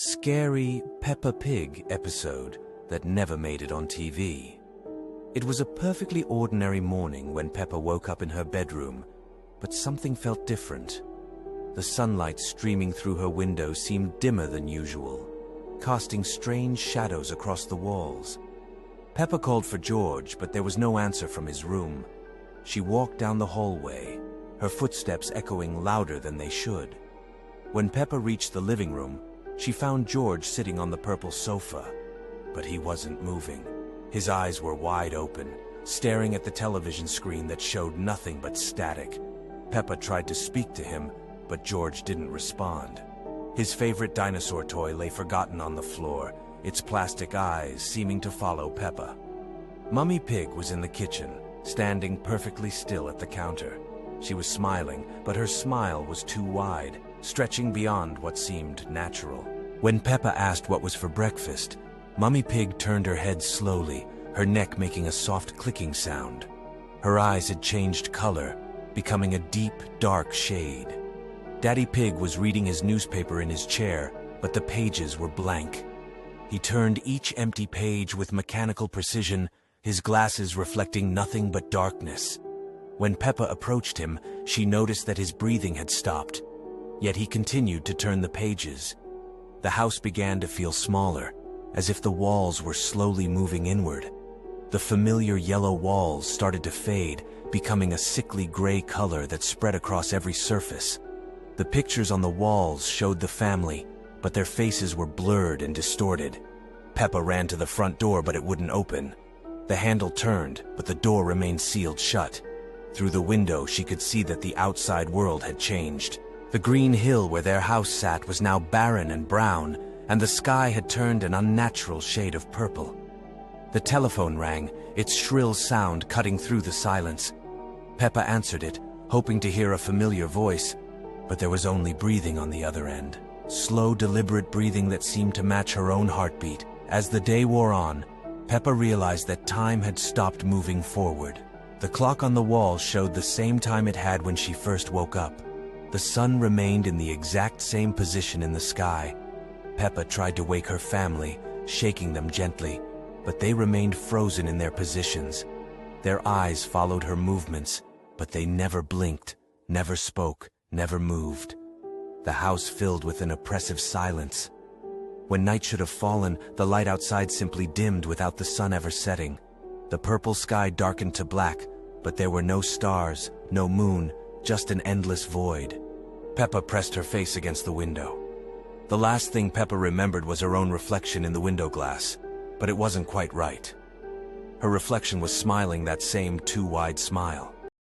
scary Peppa Pig episode that never made it on TV. It was a perfectly ordinary morning when Peppa woke up in her bedroom, but something felt different. The sunlight streaming through her window seemed dimmer than usual, casting strange shadows across the walls. Peppa called for George, but there was no answer from his room. She walked down the hallway, her footsteps echoing louder than they should. When Peppa reached the living room, she found George sitting on the purple sofa, but he wasn't moving. His eyes were wide open, staring at the television screen that showed nothing but static. Peppa tried to speak to him, but George didn't respond. His favorite dinosaur toy lay forgotten on the floor, its plastic eyes seeming to follow Peppa. Mummy Pig was in the kitchen, standing perfectly still at the counter. She was smiling, but her smile was too wide, stretching beyond what seemed natural. When Peppa asked what was for breakfast, Mummy Pig turned her head slowly, her neck making a soft clicking sound. Her eyes had changed color, becoming a deep, dark shade. Daddy Pig was reading his newspaper in his chair, but the pages were blank. He turned each empty page with mechanical precision, his glasses reflecting nothing but darkness. When Peppa approached him, she noticed that his breathing had stopped, yet he continued to turn the pages. The house began to feel smaller, as if the walls were slowly moving inward. The familiar yellow walls started to fade, becoming a sickly gray color that spread across every surface. The pictures on the walls showed the family, but their faces were blurred and distorted. Peppa ran to the front door, but it wouldn't open. The handle turned, but the door remained sealed shut. Through the window, she could see that the outside world had changed. The green hill where their house sat was now barren and brown, and the sky had turned an unnatural shade of purple. The telephone rang, its shrill sound cutting through the silence. Peppa answered it, hoping to hear a familiar voice, but there was only breathing on the other end. Slow, deliberate breathing that seemed to match her own heartbeat. As the day wore on, Peppa realized that time had stopped moving forward. The clock on the wall showed the same time it had when she first woke up. The sun remained in the exact same position in the sky. Peppa tried to wake her family, shaking them gently, but they remained frozen in their positions. Their eyes followed her movements, but they never blinked, never spoke, never moved. The house filled with an oppressive silence. When night should have fallen, the light outside simply dimmed without the sun ever setting. The purple sky darkened to black, but there were no stars, no moon, just an endless void. Peppa pressed her face against the window. The last thing Peppa remembered was her own reflection in the window glass, but it wasn't quite right. Her reflection was smiling that same too wide smile.